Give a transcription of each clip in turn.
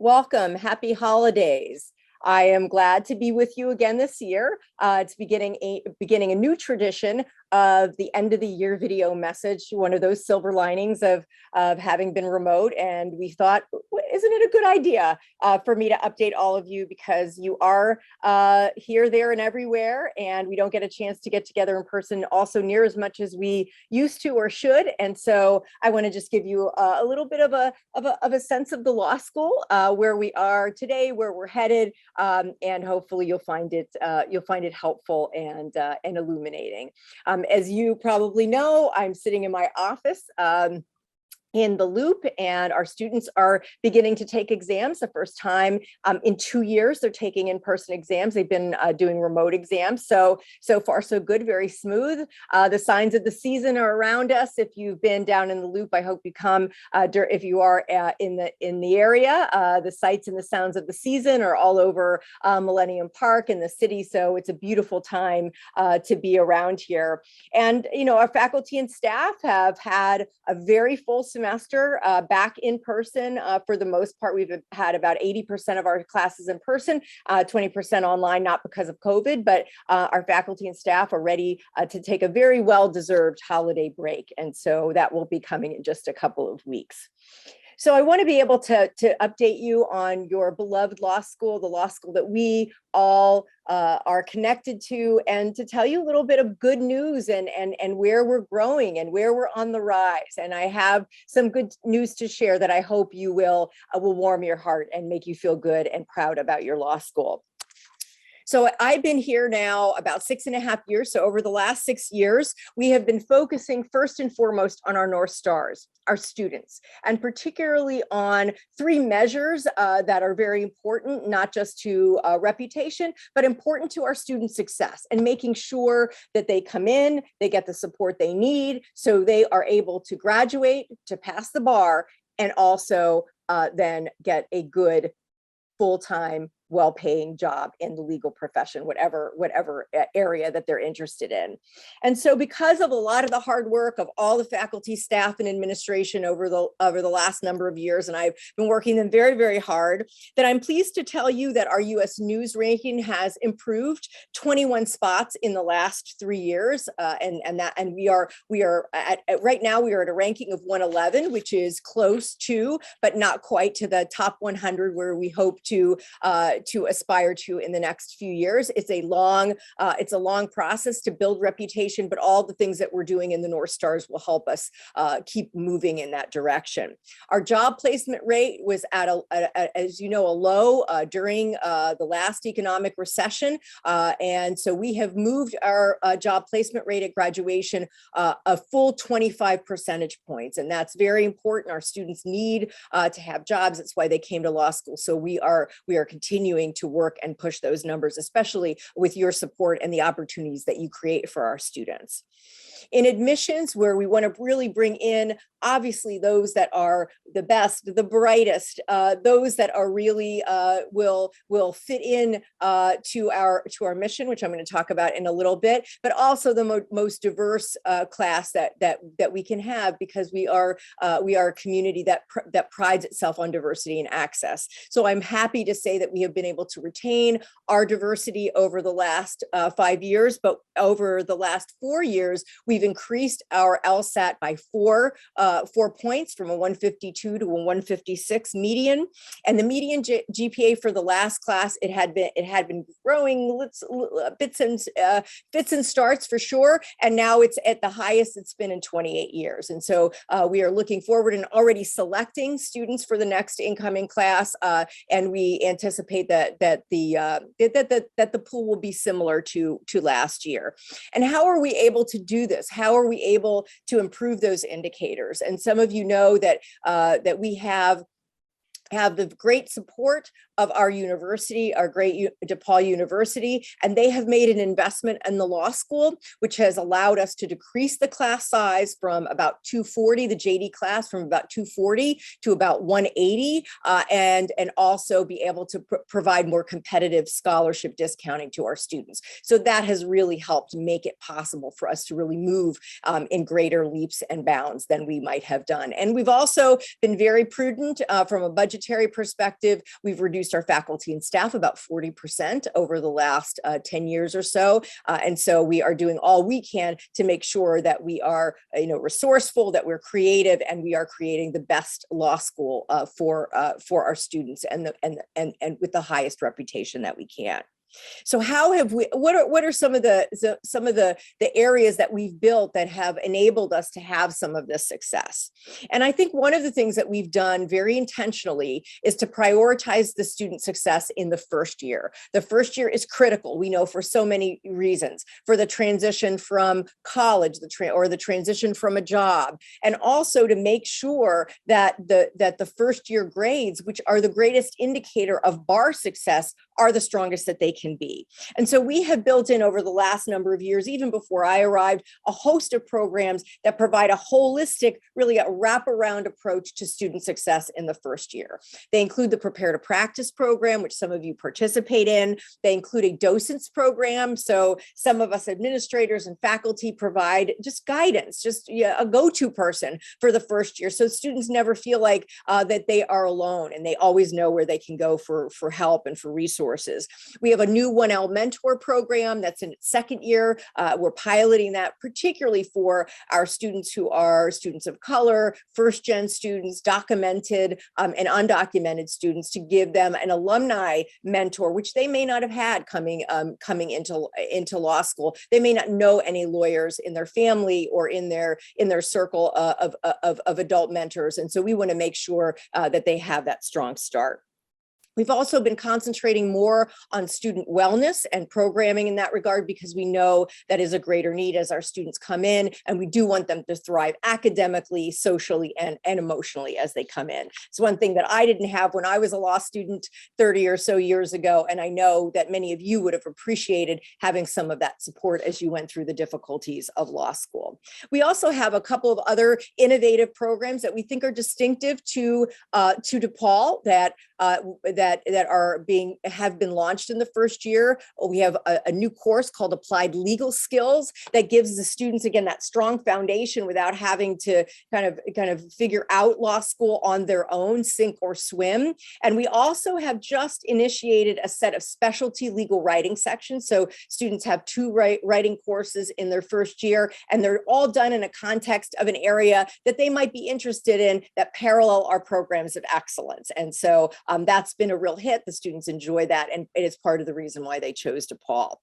Welcome. Happy holidays. I am glad to be with you again this year. It's beginning a new tradition of the end of the year video message, one of those silver linings of having been remote. And we thought, isn't it a good idea for me to update all of you, because you are here, there, and everywhere, and we don't get a chance to get together in person also near as much as we used to or should. And so I want to just give you a little bit of a sense of the law school, where we are today, where we're headed. And hopefully you'll find it helpful and illuminating. As you probably know, I'm sitting in my office in the Loop, and our students are beginning to take exams. The first time in 2 years they're taking in-person exams. They've been doing remote exams. So far so good, very smooth. The signs of the season are around us. If you've been down in the Loop, I hope you come. If you are in the area, the sights and the sounds of the season are all over Millennium Park in the city. So it's a beautiful time to be around here. And our faculty and staff have had a very full semester back in person. For the most part, we've had about 80% of our classes in person, 20% online, not because of COVID, but our faculty and staff are ready to take a very well-deserved holiday break. And so that will be coming in just a couple of weeks. So I want to be able to update you on your beloved law school, the law school that we all are connected to, and to tell you a little bit of good news and where we're growing and where we're on the rise. And I have some good news to share that I hope you will warm your heart and make you feel good and proud about your law school. So I've been here now about 6.5 years. So over the last 6 years, we have been focusing first and foremost on our North Stars, our students, and particularly on 3 measures that are very important, not just to reputation, but important to our student success, and making sure that they come in, they get the support they need, so they are able to graduate, to pass the bar, and also then get a good full-time, well-paying job in the legal profession, whatever area that they're interested in. And so because of a lot of the hard work of all the faculty, staff, and administration over the last number of years, and I've been working them very, very hard, that I'm pleased to tell you that our US News ranking has improved 21 spots in the last 3 years. And we are at right now, we are at a ranking of 111, which is close to, but not quite to the top 100 where we hope to aspire to in the next few years. It's a long process to build reputation, but all the things that we're doing in the North Stars will help us keep moving in that direction. Our job placement rate was at as you know, a low during the last economic recession. And so we have moved our job placement rate at graduation a full 25 percentage points. And that's very important. Our students need to have jobs. That's why they came to law school. So we are continuing to work and push those numbers, especially with your support and the opportunities that you create for our students. In admissions, where we want to really bring in, obviously, those that are the best, the brightest, those that are really will fit in to our mission, which I'm going to talk about in a little bit, but also the most diverse class that we can have, because we are a community that prides itself on diversity and access. So I'm happy to say that we have been able to retain our diversity over the last 5 years, but over the last 4 years, we've increased our LSAT by 4 points, from a 152 to a 156 median. And the median GPA for the last class, it had been growing fits and starts for sure, and now it's at the highest it's been in 28 years. And so we are looking forward and already selecting students for the next incoming class, and we anticipate that the pool will be similar to last year. And how are we able to do this? How are we able to improve those indicators? And some of you know that we have the great support of our university, our great DePaul University, and they have made an investment in the law school, which has allowed us to decrease the class size from about 240, the JD class from about 240 to about 180, and also be able to provide more competitive scholarship discounting to our students. So that has really helped make it possible for us to really move in greater leaps and bounds than we might have done. And we've also been very prudent from a budget budgetary perspective, we've reduced our faculty and staff about 40% over the last 10 years or so. And so we are doing all we can to make sure that we are, resourceful, that we're creative, and we are creating the best law school for our students and with the highest reputation that we can. So how have we, what are some of the areas that we've built that have enabled us to have some of this success? And I think one of the things that we've done very intentionally is to prioritize the student success in the first year. The first year is critical, we know, for so many reasons, for the transition from college, or the transition from a job, and also to make sure that the first year grades, which are the greatest indicator of bar success, are the strongest that they can be. And so we have built in over the last number of years, even before I arrived, a host of programs that provide a holistic, really a wraparound approach to student success in the first year. They include the Prepare to Practice program, which some of you participate in. They include a docents program. So some of us administrators and faculty provide just guidance, just a go-to person for the first year. So students never feel like that they are alone, and they always know where they can go for help and for resources. We have a new 1L mentor program that's in its second year. We're piloting that particularly for our students who are students of color, first-gen students, documented and undocumented students, to give them an alumni mentor, which they may not have had coming into law school. They may not know any lawyers in their family or in their circle of adult mentors. And so we want to make sure that they have that strong start. We've also been concentrating more on student wellness and programming in that regard, because we know that is a greater need as our students come in, and we do want them to thrive academically, socially, and emotionally as they come in. It's one thing that I didn't have when I was a law student 30 or so years ago, and I know that many of you would have appreciated having some of that support as you went through the difficulties of law school. We also have a couple of other innovative programs that we think are distinctive to DePaul that have been launched in the first year. We have a new course called Applied Legal Skills that gives the students, again, that strong foundation without having to kind of figure out law school on their own, sink or swim. And we also have just initiated a set of specialty legal writing sections. So students have two writing courses in their first year, and they're all done in a context of an area that they might be interested in that parallel our programs of excellence. And so that's been a real hit. The students enjoy that, and it is part of the reason why they chose DePaul.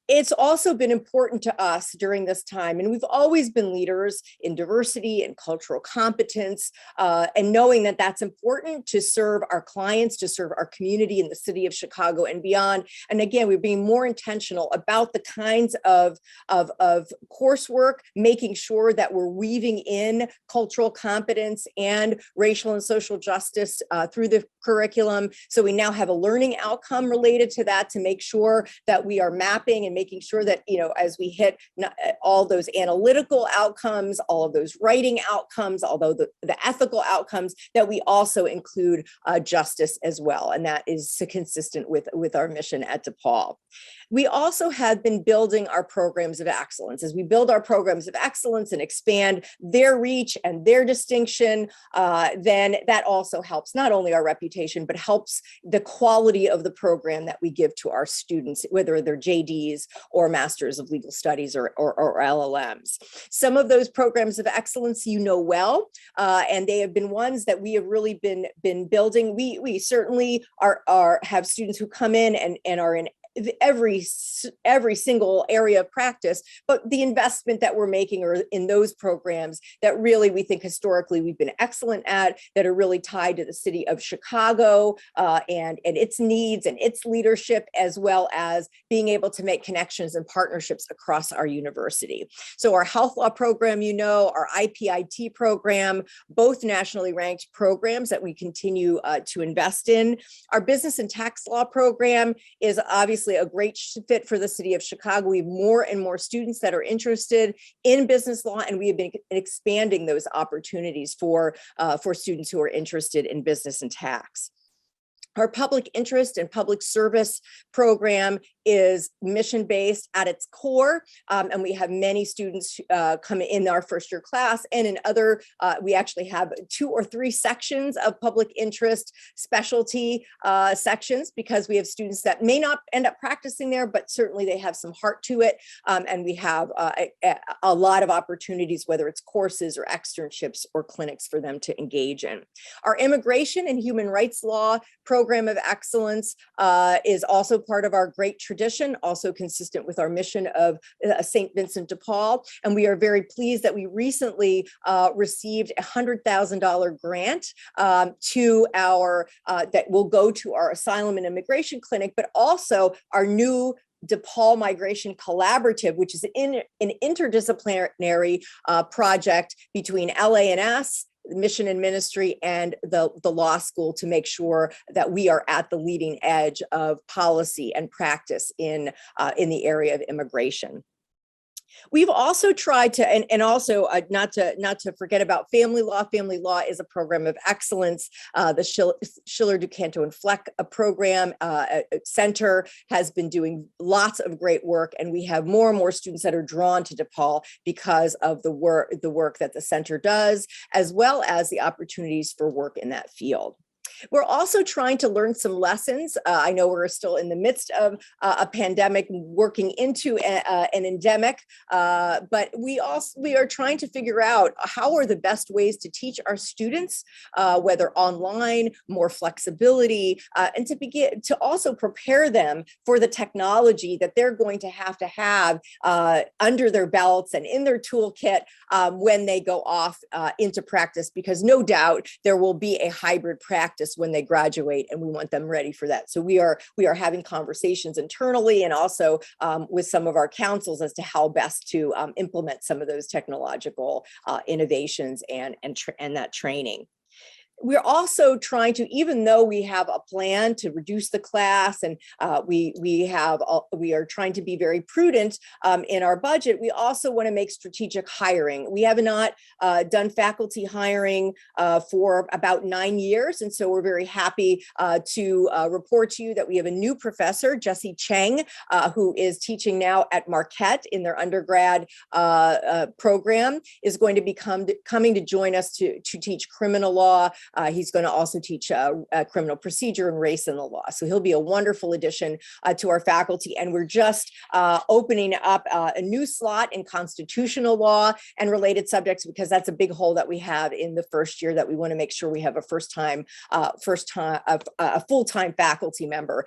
It's also been important to us during this time, and we've always been leaders in diversity and cultural competence, and knowing that that's important to serve our clients, to serve our community in the city of Chicago and beyond. And again, we're being more intentional about the kinds of coursework, making sure that we're weaving in cultural competence and racial and social justice through the curriculum. So we now have a learning outcome related to that, to make sure that we are mapping and making sure that, as we hit all those analytical outcomes, all of those writing outcomes, although the ethical outcomes, that we also include justice as well. And that is consistent with our mission at DePaul. We also have been building our programs of excellence. As we build our programs of excellence and expand their reach and their distinction, then that also helps not only our reputation, but helps the quality of the program that we give to our students, whether they're JDs or Masters of Legal Studies or LLMs. Some of those programs of excellence well, and they have been ones that we have really been building. We certainly have students who come in and are in every single area of practice, but the investment that we're making are in those programs that really we think historically we've been excellent at, that are really tied to the city of Chicago and its needs and its leadership, as well as being able to make connections and partnerships across our university. So our health law program, our IPIT program, both nationally ranked programs that we continue to invest in. Our business and tax law program is obviously a great fit for the city of Chicago. We have more and more students that are interested in business law, and we have been expanding those opportunities for students who are interested in business and tax. Our public interest and public service program is mission-based at its core, and we have many students come in our first year class, and in other, we actually have 2 or 3 sections of public interest specialty sections, because we have students that may not end up practicing there, but certainly they have some heart to it, and we have a lot of opportunities, whether it's courses or externships or clinics for them to engage in. Our immigration and human rights law program of excellence is also part of our great tradition, also consistent with our mission of St. Vincent de Paul. And we are very pleased that we recently received a $100,000 grant to our, that will go to our asylum and immigration clinic, but also our new DePaul Migration Collaborative, which is an interdisciplinary project between LA&S, Mission and Ministry, and the law school, to make sure that we are at the leading edge of policy and practice in the area of immigration. We've also tried to, and also not to forget about family law. Family law is a program of excellence. The Schiller, Ducanto, and Fleck program center has been doing lots of great work, and we have more and more students that are drawn to DePaul because of the work that the center does, as well as the opportunities for work in that field. We're also trying to learn some lessons. I know we're still in the midst of a pandemic, working into an endemic, but we are trying to figure out how are the best ways to teach our students, whether online, more flexibility, and to also prepare them for the technology that they're going to have under their belts and in their toolkit when they go off into practice, because no doubt there will be a hybrid practice when they graduate, and we want them ready for that. So we are having conversations internally and also with some of our councils as to how best to implement some of those technological innovations and that training. We're also trying to, even though we have a plan to reduce the class, and we are trying to be very prudent in our budget, we also want to make strategic hiring. We have not done faculty hiring for about 9 years, and so we're very happy to report to you that we have a new professor, Jessie Cheng, who is teaching now at Marquette in their undergrad program, is going to be coming to join us to teach criminal law. He's going to also teach criminal procedure and race in the law. So he'll be a wonderful addition to our faculty. And we're just opening up a new slot in constitutional law and related subjects, because that's a big hole that we have in the first year, that we want to make sure we have a full-time faculty member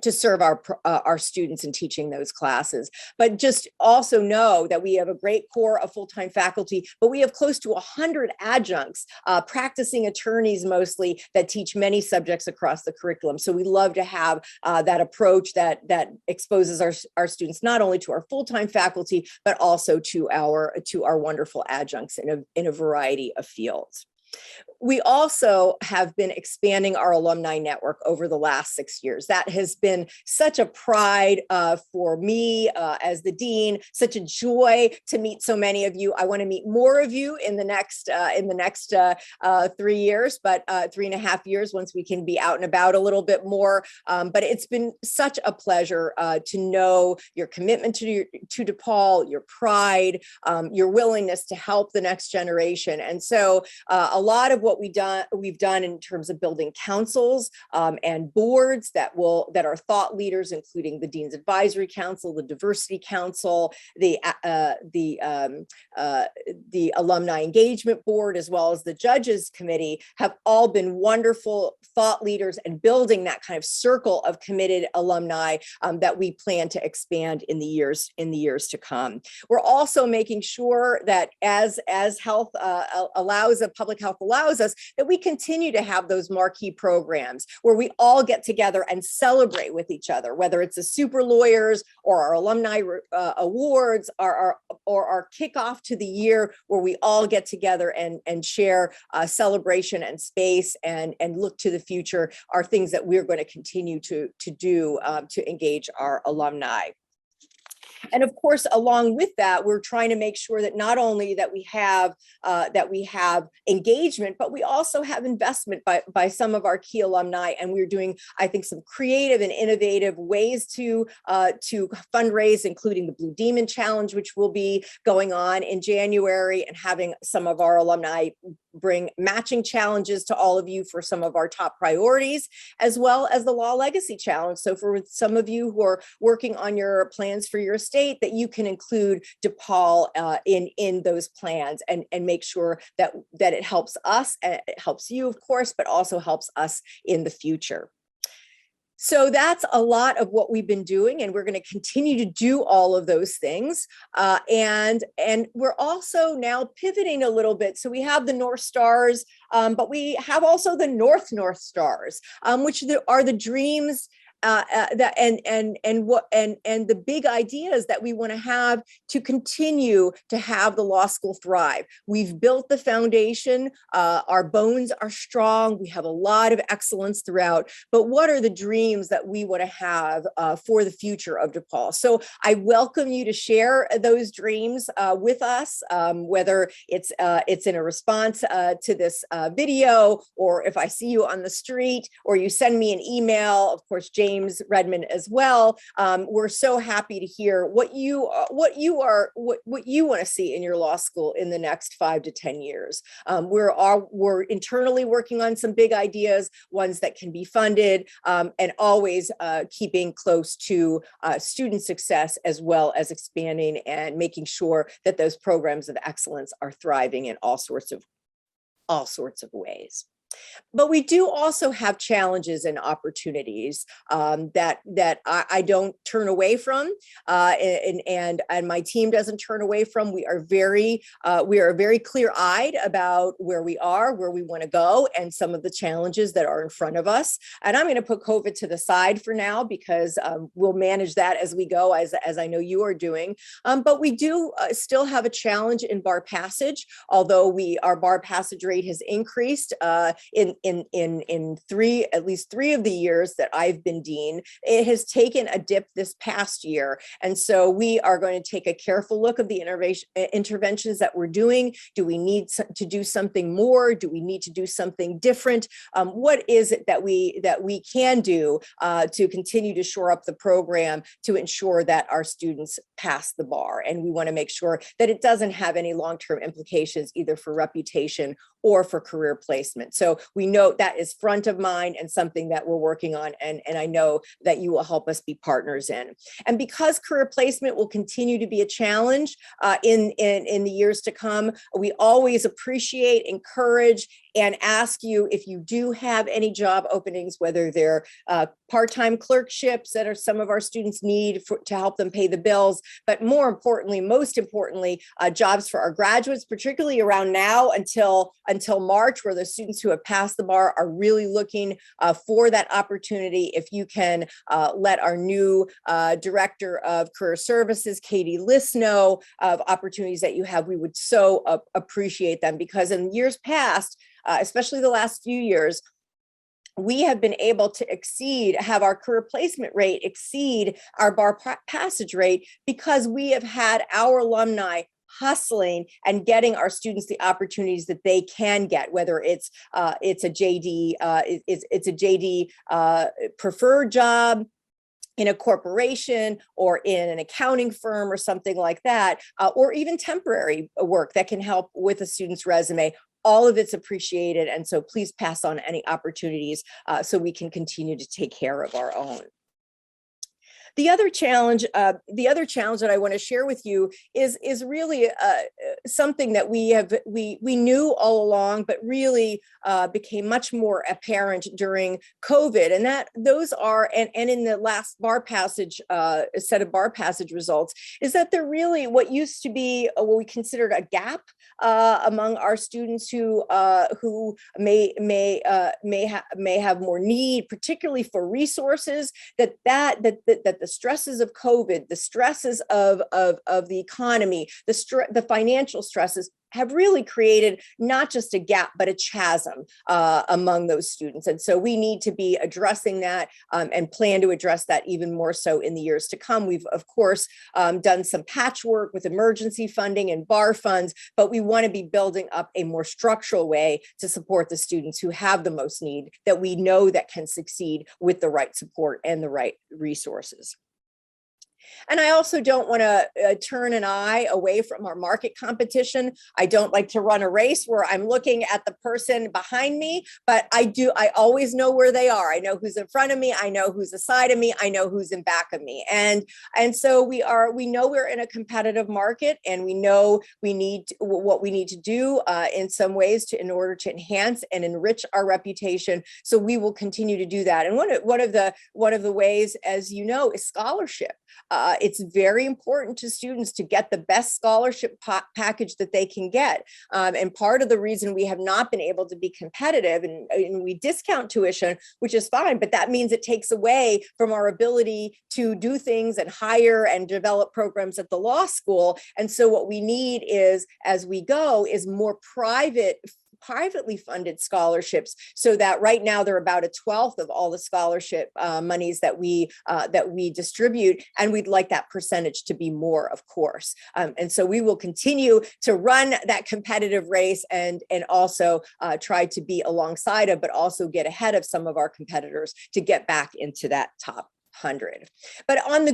to serve our students in teaching those classes. But just also know that we have a great core of full-time faculty, but we have close to 100 adjuncts, practicing attorneys mostly, that teach many subjects across the curriculum. So we love to have that approach that exposes our students not only to our full-time faculty, but also to our wonderful adjuncts in a variety of fields. We also have been expanding our alumni network over the last 6 years. That has been such a pride for me as the dean, such a joy to meet so many of you. I want to meet more of you in the next 3 years, but 3.5 years, once we can be out and about a little bit more. But it's been such a pleasure to know your commitment to DePaul, your pride, your willingness to help the next generation. And so a lot of what we've done in terms of building councils and boards that are thought leaders, including the Dean's Advisory Council, the Diversity Council, the Alumni Engagement Board, as well as the Judges Committee, have all been wonderful thought leaders and building that kind of circle of committed alumni that we plan to expand in the years to come. We're also making sure that as health public health allows us, that we continue to have those marquee programs where we all get together and celebrate with each other, whether it's the super lawyers or our alumni awards or our kickoff to the year, where we all get together and share celebration and space and look to the future, are things that we're going to continue to do to engage our alumni. And of course, along with that, we're trying to make sure that not only that we have engagement, but we also have investment by some of our key alumni. And we're doing, I think, some creative and innovative ways to fundraise, including the Blue Demon Challenge, which will be going on in January, and having some of our alumni bring matching challenges to all of you for some of our top priorities, as well as the Law Legacy Challenge. So for some of you who are working on your plans for your estate, that you can include DePaul in those plans, and make sure that it helps us, and it helps you, of course, but also helps us in the future. So that's a lot of what we've been doing, and we're going to continue to do all of those things. And we're also now pivoting a little bit. So we have the North Stars, but we have also the North Stars, which are the dreams that and the big ideas that we want to have to continue to have the law school thrive. We've built the foundation, our bones are strong, we have a lot of excellence throughout, but what are the dreams that we want to have for the future of DePaul? So I welcome you to share those dreams with us, whether it's in a response to this video, or if I see you on the street, or you send me an email, of course, James Redmond as well. We're so happy to hear what you want to see in your law school in the next 5 to 10 years. We're internally working on some big ideas, ones that can be funded, and always keeping close to student success, as well as expanding and making sure that those programs of excellence are thriving in all sorts of ways. But we do also have challenges and opportunities that I don't turn away from, and my team doesn't turn away from. We are very clear-eyed about where we are, where we want to go, and some of the challenges that are in front of us. And I'm going to put COVID to the side for now, because we'll manage that as we go, as I know you are doing. But we do still have a challenge in bar passage, although our bar passage rate has increased. In at least three of the years that I've been dean, it has taken a dip this past year. And so we are going to take a careful look of the interventions that we're doing. Do we need to do something more? Do we need to do something different? What is it that we can do to continue to shore up the program to ensure that our students pass the bar? And we want to make sure that it doesn't have any long-term implications, either for reputation or for career placement. So we know that is front of mind and something that we're working on, and I know that you will help us be partners in. And because career placement will continue to be a challenge in the years to come, we always appreciate, encourage, and ask you, if you do have any job openings, whether they're part-time clerkships that some of our students need to help them pay the bills, but most importantly, jobs for our graduates, particularly around now until March, where the students who have passed the bar are really looking for that opportunity. If you can let our new Director of Career Services, Katie Liss, know of opportunities that you have, we would so appreciate them, because in years past, especially the last few years, we have been able to have our career placement rate exceed our bar passage rate, because we have had our alumni hustling and getting our students the opportunities that they can get, whether it's a JD, it's a JD preferred job in a corporation, or in an accounting firm, or something like that, or even temporary work that can help with a student's resume. All of it's appreciated, and so please pass on any opportunities so we can continue to take care of our own. The other challenge that I want to share with you is really something that we knew all along, but really became much more apparent during COVID, and those are in the last bar passage set of bar passage results, is that they're really what used to be what we considered a gap among our students who may have more need, particularly for resources, that the stresses of COVID, the stresses of the economy, the financial stresses have really created not just a gap, but a chasm among those students. And so we need to be addressing that and plan to address that even more so in the years to come. We've, of course, done some patchwork with emergency funding and bar funds, but we want to be building up a more structural way to support the students who have the most need, that we know that can succeed with the right support and the right resources. And I also don't want to turn an eye away from our market competition. I don't like to run a race where I'm looking at the person behind me, but I always know where they are. I know who's in front of me. I know who's aside of me. I know who's in back of me. And so we know we're in a competitive market, and we know what we need to do in some ways in order to enhance and enrich our reputation. So we will continue to do that. And one of the ways, as you know, is scholarship. It's very important to students to get the best scholarship package that they can get. And part of the reason we have not been able to be competitive, and we discount tuition, which is fine, but that means it takes away from our ability to do things and hire and develop programs at the law school. And so what we need is, as we go, is more privately funded scholarships, so that right now they're about 1/12 of all the scholarship monies that we distribute, and we'd like that percentage to be more, of course. And so we will continue to run that competitive race and also try to be alongside of, but also get ahead of some of our competitors to get back into that top 100. But on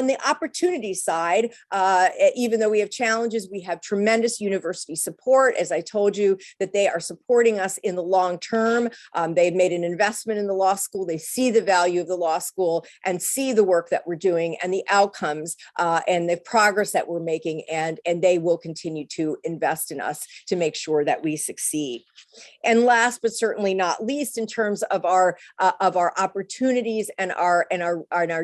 the opportunity side, even though we have challenges, we have tremendous university support. As I told you, that they are supporting us in the long term. They've made an investment in the law school. They see the value of the law school and see the work that we're doing and the outcomes and the progress that we're making, and they will continue to invest in us to make sure that we succeed. And last but certainly not least, in terms of our opportunities and our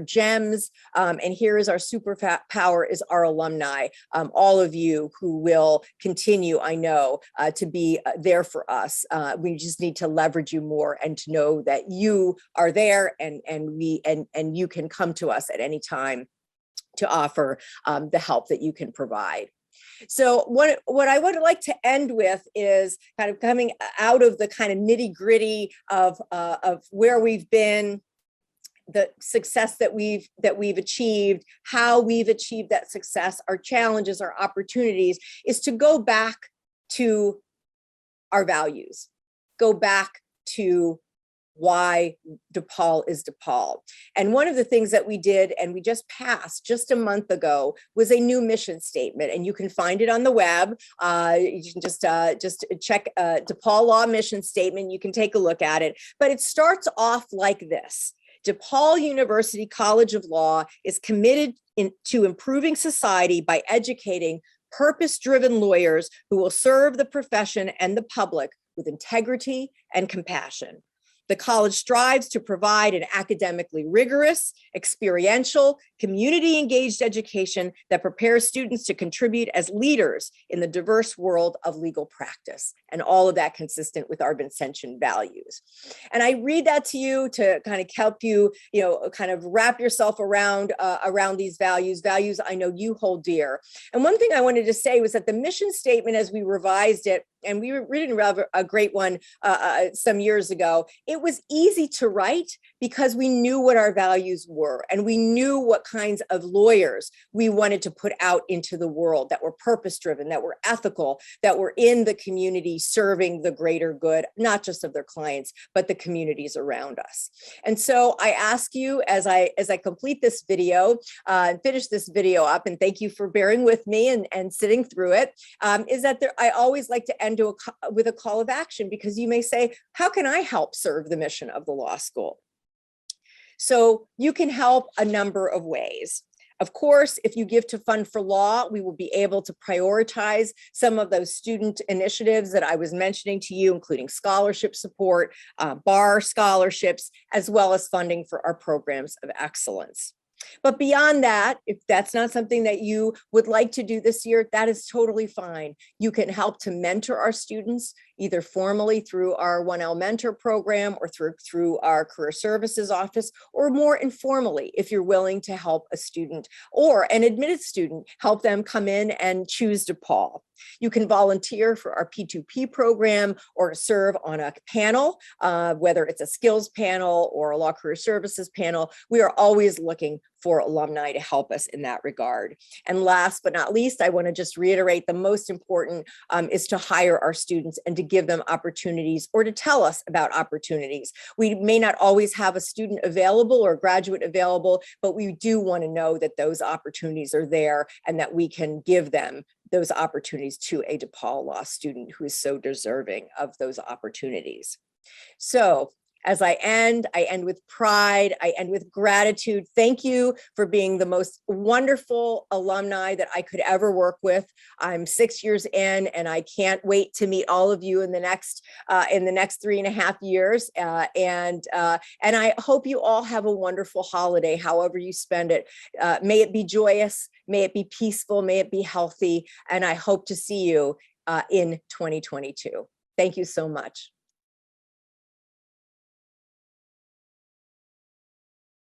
gems, and here is our superpower, is our alumni. All of you who will continue, I know, to be there for us. We just need to leverage you more, and to know that you are there, and you can come to us at any time to offer the help that you can provide. So what I would like to end with is kind of coming out of the kind of nitty-gritty of where we've been, the success that we've achieved, how we've achieved that success, our challenges, our opportunities, is to go back to our values, go back to why DePaul is DePaul. And one of the things that we did, and we just passed just a month ago, was a new mission statement, and you can find it on the web. You can just check DePaul Law Mission Statement. You can take a look at it, but it starts off like this: DePaul University College of Law is committed to improving society by educating purpose-driven lawyers who will serve the profession and the public with integrity and compassion. The college strives to provide an academically rigorous, experiential, community-engaged education that prepares students to contribute as leaders in the diverse world of legal practice, and all of that consistent with our Vincentian values. And I read that to you to kind of help you, kind of wrap yourself around these values I know you hold dear. And one thing I wanted to say was that the mission statement, as we revised it, and we didn't have a great one some years ago, it was easy to write because we knew what our values were, and we knew what kinds of lawyers we wanted to put out into the world, that were purpose-driven, that were ethical, that were in the community serving the greater good, not just of their clients, but the communities around us. And so I ask you, as I complete this video, finish this video up, and thank you for bearing with me and sitting through it, is that I always like to end with a call of action, because you may say, how can I help serve the mission of the law school? So you can help a number of ways. Of course, if you give to Fund for Law, we will be able to prioritize some of those student initiatives that I was mentioning to you, including scholarship support, bar scholarships, as well as funding for our programs of excellence. But beyond that, if that's not something that you would like to do this year, that is totally fine. You can help to mentor our students. either formally through our 1L mentor program or through our career services office, or more informally if you're willing to help a student or an admitted student, help them come in and choose DePaul. You can volunteer for our P2P program or serve on a panel, whether it's a skills panel or a law career services panel. We are always looking for alumni to help us in that regard. And last but not least, I want to just reiterate the most important is to hire our students and to give them opportunities or to tell us about opportunities. We may not always have a student available or graduate available, but we do want to know that those opportunities are there and that we can give them those opportunities to a DePaul law student who is so deserving of those opportunities. So as I end with pride, I end with gratitude. Thank you for being the most wonderful alumni that I could ever work with. I'm 6 years in, and I can't wait to meet all of you in the next 3.5 years. And I hope you all have a wonderful holiday, however you spend it. May it be joyous, may it be peaceful, may it be healthy, and I hope to see you in 2022. Thank you so much.